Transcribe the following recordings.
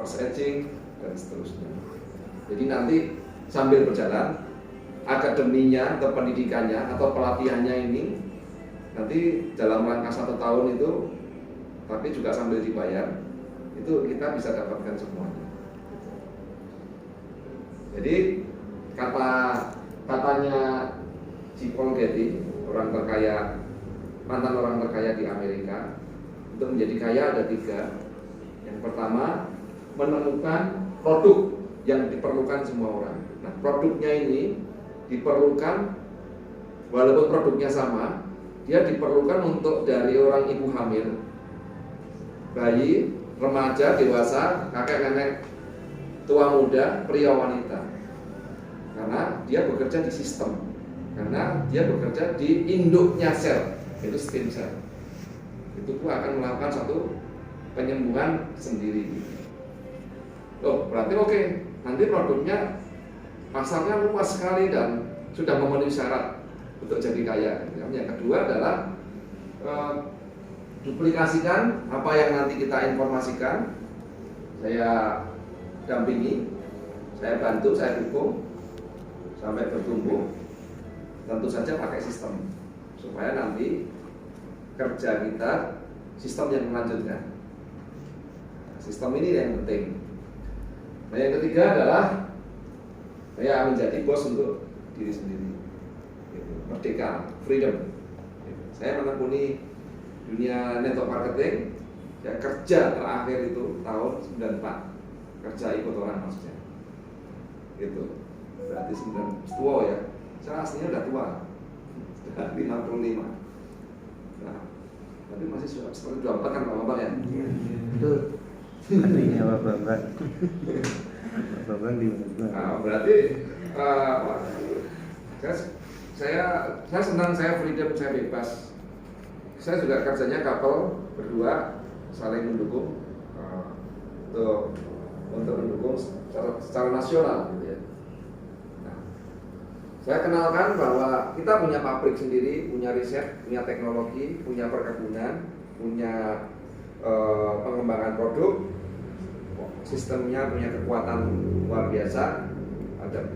reverse etching, dan seterusnya. Jadi nanti sambil berjalan, akademinya atau pendidikannya atau pelatihannya ini nanti dalam rangka 1 tahun itu, tapi juga sambil dibayar, itu kita bisa dapatkan semuanya. Jadi katanya si Paul Getty, mantan orang terkaya di Amerika, untuk menjadi kaya ada 3. Yang pertama, menemukan produk yang diperlukan semua orang. Nah, produknya ini diperlukan, walaupun produknya sama, dia diperlukan untuk dari orang ibu hamil, bayi, remaja, dewasa, kakek nenek, tua muda, pria wanita. Karena dia bekerja di sistem, karena dia bekerja di induknya sel, itu stem cell. Itu pun akan melakukan satu penyembuhan sendiri. Loh, berarti oke, nanti produknya pasarnya luas sekali dan sudah memenuhi syarat untuk jadi kaya. Yang kedua adalah duplikasikan apa yang nanti kita informasikan. Saya dampingi, saya bantu, saya dukung sampai bertumbuh. Tentu saja pakai sistem supaya nanti kerja kita sistem yang melanjutkan. Sistem ini yang penting. Nah, yang ketiga adalah saya menjadi bos untuk diri sendiri. Merdeka, freedom. Saya menekuni dunia network marketing. Ya, kerja terakhir itu tahun 94. Kerja ikut orang maksudnya. Gitu. Berarti 9 tua ya. Saya aslinya udah tua. Sudah 55. Nah, tapi masih seperti 24 kan Bapak ya? Betul. Artinya Bapak. Bapak di mana? Nah, berarti saya senang, saya freedom, saya bebas. Saya juga kerjanya couple berdua saling mendukung untuk mendukung secara nasional gitu ya. Nah, saya kenalkan bahwa kita punya pabrik sendiri, punya riset, punya teknologi, punya perkebunan, punya pengembangan produk, sistemnya punya kekuatan luar biasa,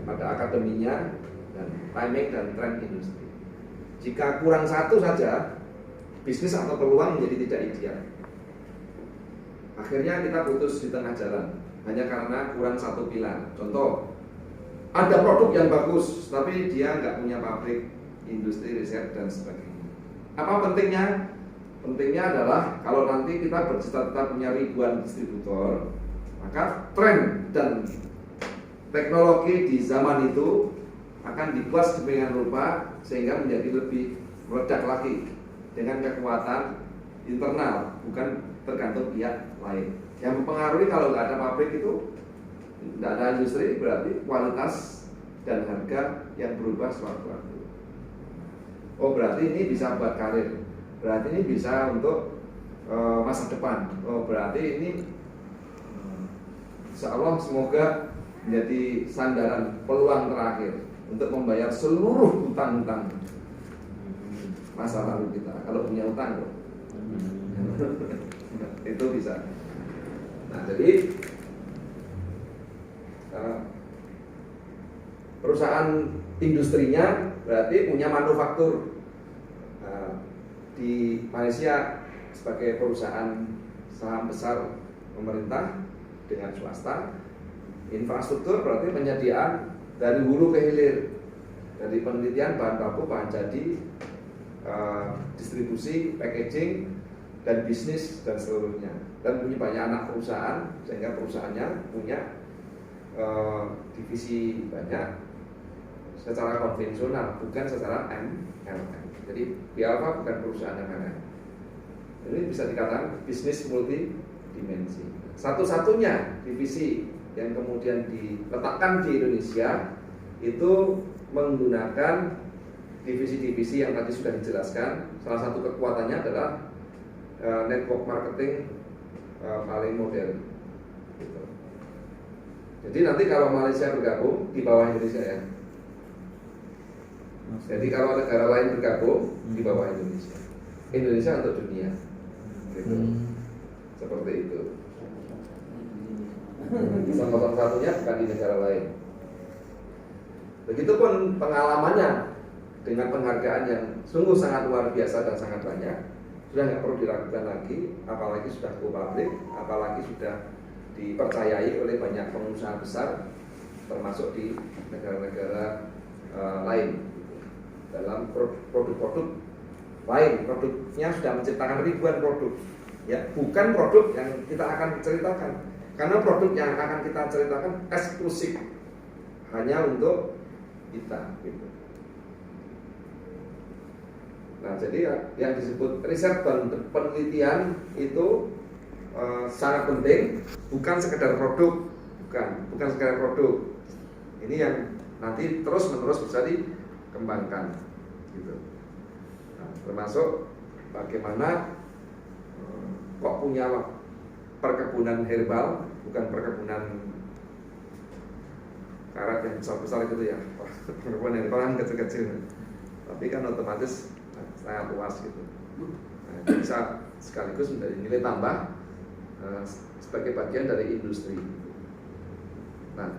ada akademinya dan timing dan trend industri. Jika kurang satu saja, bisnis atau peluang menjadi tidak ideal. Akhirnya kita putus di tengah jalan hanya karena kurang satu pilar. Contoh, ada produk yang bagus tapi dia nggak punya pabrik, industri, riset dan sebagainya. Apa pentingnya? Pentingnya adalah kalau nanti kita bercita-cita punya ribuan distributor, maka tren dan teknologi di zaman itu akan dibuat sedemikian rupa sehingga menjadi lebih meledak lagi dengan kekuatan internal, bukan tergantung pihak lain. Yang mempengaruhi kalau nggak ada pabrik itu, nggak ada industri, berarti kualitas dan harga yang berubah sewaktu-waktu. Oh, berarti ini bisa buat karir, berarti ini bisa untuk masa depan. Oh, berarti ini insya Allah semoga menjadi sandaran peluang terakhir untuk membayar seluruh hutang-hutang masa lalu kita. Kalau punya hutang loh. Itu bisa. Nah, jadi perusahaan industrinya berarti punya manufaktur. Di Malaysia sebagai perusahaan saham besar pemerintah dengan swasta, infrastruktur berarti penyediaan dari hulu ke hilir, dari penelitian bahan baku, bahan jadi, distribusi, packaging, dan bisnis dan seluruhnya. Dan punya banyak anak perusahaan sehingga perusahaannya punya divisi banyak secara konvensional, bukan secara MLM. Jadi Bialfa bukan perusahaan MLM. Ini bisa dikatakan bisnis multi dimensi. Satu-satunya divisi yang kemudian diletakkan di Indonesia itu menggunakan divisi-divisi yang tadi sudah dijelaskan. Salah satu kekuatannya adalah network marketing paling modern. Gitu. Jadi nanti kalau Malaysia bergabung di bawah Indonesia ya. Jadi kalau negara lain bergabung di bawah Indonesia, Indonesia untuk dunia. Gitu. Seperti itu. Sistem 01-nya bukan di negara lain. Begitupun pengalamannya dengan penghargaan yang sungguh sangat luar biasa dan sangat banyak, sudah nggak perlu diragukan lagi, apalagi sudah go public, apalagi sudah dipercayai oleh banyak pengusaha besar, termasuk di negara-negara lain. Dalam produk-produk lain, produknya sudah menciptakan ribuan produk, ya, bukan produk yang kita akan ceritakan, karena produk yang akan kita ceritakan eksklusif hanya untuk kita, gitu. Nah, jadi yang disebut riset dan penelitian itu sangat penting, bukan sekedar produk, bukan sekedar produk. Ini yang nanti terus-menerus bisa dikembangkan, gitu. Nah, termasuk bagaimana kok punya perkebunan herbal, bukan perkebunan karet yang besar-besar gitu ya. Perkebunan herbal kan kecil-kecil, tapi kan otomatis sangat luas gitu. Nah, bisa sekaligus menjadi nilai tambah sebagai bagian dari industri. Nah,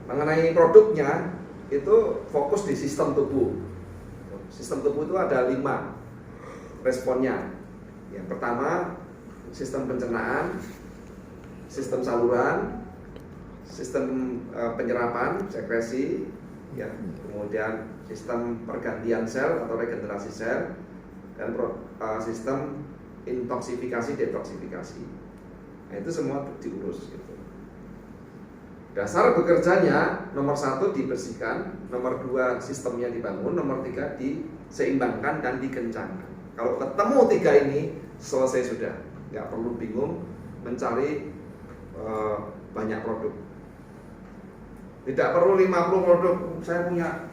mengenai produknya itu fokus di sistem tubuh. Sistem tubuh itu ada 5 responnya. Yang pertama, sistem pencernaan, sistem saluran, sistem penyerapan, sekresi, ya, kemudian sistem pergantian sel atau regenerasi sel, dan sistem intoksifikasi, detoksifikasi. Nah, itu semua diurus gitu. Dasar bekerjanya nomor 1 dibersihkan, nomor 2 sistemnya dibangun, nomor 3 diseimbangkan dan dikencangkan. Kalau ketemu 3 ini selesai sudah, nggak perlu bingung mencari banyak produk. Tidak perlu 50 produk. Saya punya,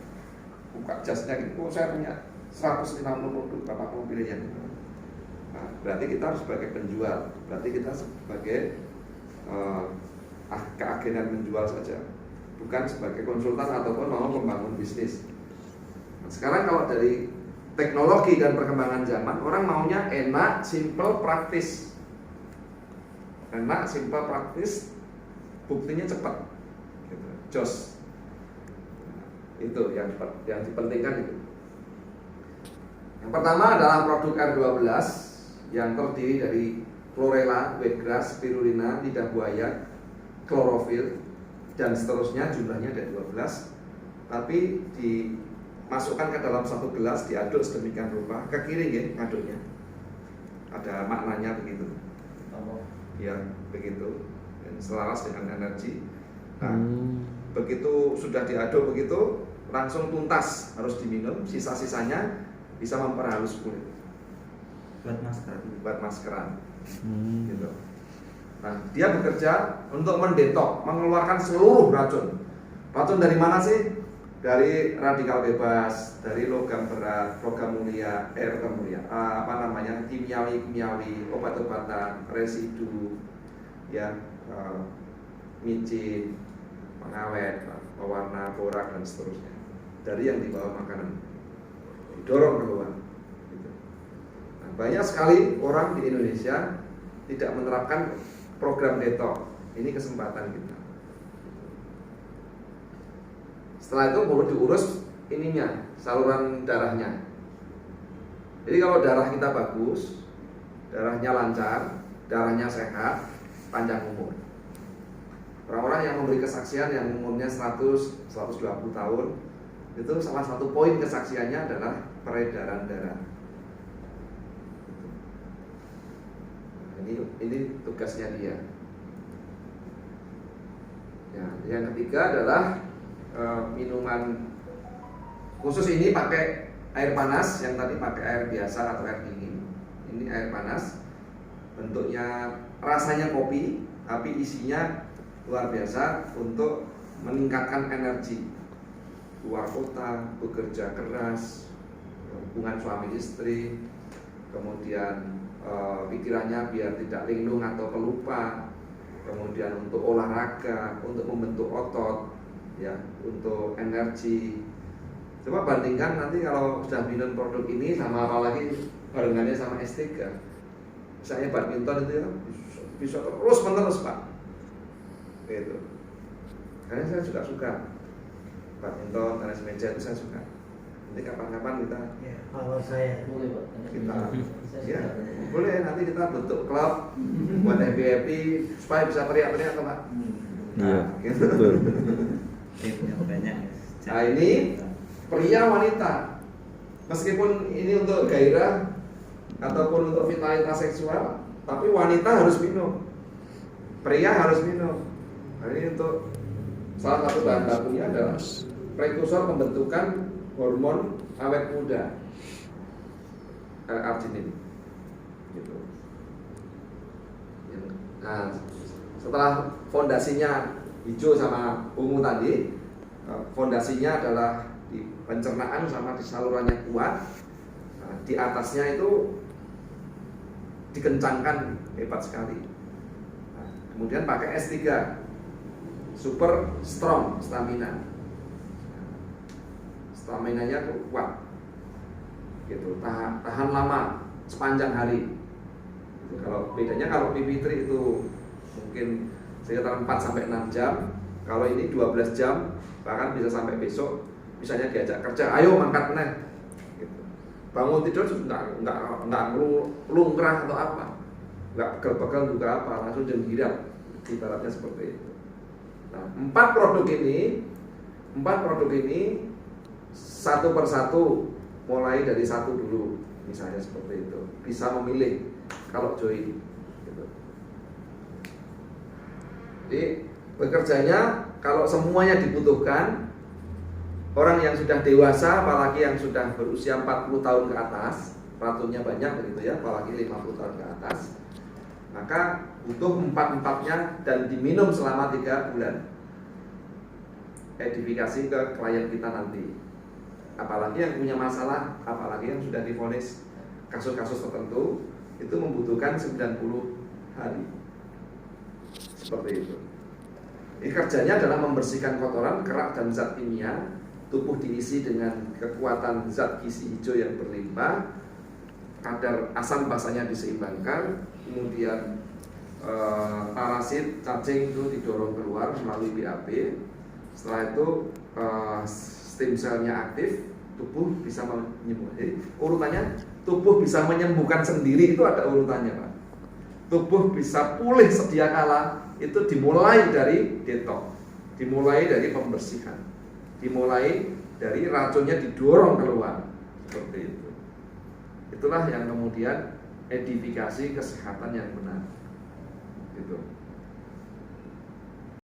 buka jasnya gitu, saya punya 150 produk, berapa perlu pilihnya. Nah, berarti kita harus sebagai penjual, berarti kita sebagai keagenan menjual saja, bukan sebagai konsultan ataupun mau membangun bisnis. Nah, sekarang kalau dari teknologi dan perkembangan zaman, orang maunya enak, simple, praktis. Enak, simple, praktis, buktinya cepat, gitu. Jos. Nah, itu yang dipentingkan itu. Yang pertama adalah produk R12 yang terdiri dari chlorella, wheatgrass, spirulina, lidah buaya, klorofil, dan seterusnya, jumlahnya ada 12. Tapi dimasukkan ke dalam satu gelas, diaduk sedemikian rupa, kekiring ya ngaduknya. Ada maknanya begitu. Ya, begitu. Dan selaras dengan energi. Nah, begitu sudah diaduk begitu, langsung tuntas, harus diminum. Sisa-sisanya bisa memperhalus kulit. Buat maskeran. Gitu. Nah, dia bekerja untuk mendetok, mengeluarkan seluruh racun. Racun dari mana sih? Dari radikal bebas, dari logam berat, logam mulia, kimiawi, obat-obatan, residu, ya, micin, pengawet, pewarna, borak, dan seterusnya. Dari yang dibawa makanan, didorong keluar. Nah, banyak sekali orang di Indonesia tidak menerapkan program detox. Ini kesempatan kita. Setelah itu perlu diurus ininya, saluran darahnya. Jadi kalau darah kita bagus, darahnya lancar, darahnya sehat, panjang umur. Orang-orang yang memberi kesaksian yang umurnya 100, 120 tahun, itu salah satu poin kesaksiannya adalah peredaran darah. Ini tugasnya dia. Ya, yang ketiga adalah minuman khusus ini pakai air panas, yang tadi pakai air biasa atau air dingin. Ini air panas, bentuknya rasanya kopi, tapi isinya luar biasa untuk meningkatkan energi. Keluar kota, bekerja keras, hubungan suami istri, kemudian pikirannya biar tidak linglung atau pelupa, kemudian untuk olahraga, untuk membentuk otot, ya, untuk energi. Coba bandingkan nanti kalau sudah minum produk ini sama apalagi barengannya sama S3. Misalnya badminton itu ya, bisa terus menerus Pak. Gitu. Karena saya juga suka badminton, tenis meja itu saya suka. Nanti kapan-kapan kita Ya, kalau saya kita ya boleh nanti kita bentuk klub buat happy supaya bisa teriak-teriak Pak. Iya, Gitu. betul. Yang banyak. Nah ini pria wanita, meskipun ini untuk gairah ataupun untuk vitalitas seksual, tapi wanita harus minum, pria harus minum. Nah ini untuk salah satu bahan bakunya adalah prekursor pembentukan hormon awet muda, L-arginin. Gitu. Nah setelah fondasinya hijau sama ungu tadi, fondasinya adalah di pencernaan sama di salurannya kuat. Nah, di atasnya itu dikencangkan hebat sekali. Nah, kemudian pakai S3 super strong stamina. Staminanya kuat. Gitu, tahan lama sepanjang hari. Gitu. Kalau bedanya kalau PP3 itu mungkin sekitar 4 sampai 6 jam. Kalau ini 12 jam, bahkan bisa sampai besok. Misalnya diajak kerja, ayo mangkat nih. Gitu. Bangun tidur nggak lungkrah atau apa, nggak pegel-pegel juga apa, langsung jenggirat. Ibaratnya seperti itu. Nah, 4 produk ini satu persatu, mulai dari satu dulu, misalnya seperti itu. Bisa memilih kalau join. Gitu. Jadi bekerjanya kalau semuanya dibutuhkan, orang yang sudah dewasa, apalagi yang sudah berusia 40 tahun ke atas, racunnya banyak begitu ya, apalagi 50 tahun ke atas, maka butuh 4-4-nya dan diminum selama 3 bulan. Edifikasi ke klien kita nanti. Apalagi yang punya masalah, apalagi yang sudah divonis kasus-kasus tertentu, itu membutuhkan 90 hari. Seperti itu. Ini kerjanya adalah membersihkan kotoran, kerak dan zat kimia. Tubuh diisi dengan kekuatan zat gizi hijau yang berlimpah, kadar asam basanya diseimbangkan, kemudian parasit, cacing itu didorong keluar melalui BAB. Setelah itu stem selnya aktif, tubuh bisa menyembuhkan. Jadi urutannya tubuh bisa menyembuhkan sendiri, itu ada urutannya Pak. Tubuh bisa pulih sedia kala, itu dimulai dari detox, dimulai dari pembersihan, dimulai dari racunnya didorong keluar, seperti itu. Itulah yang kemudian edifikasi kesehatan yang benar. Gitu.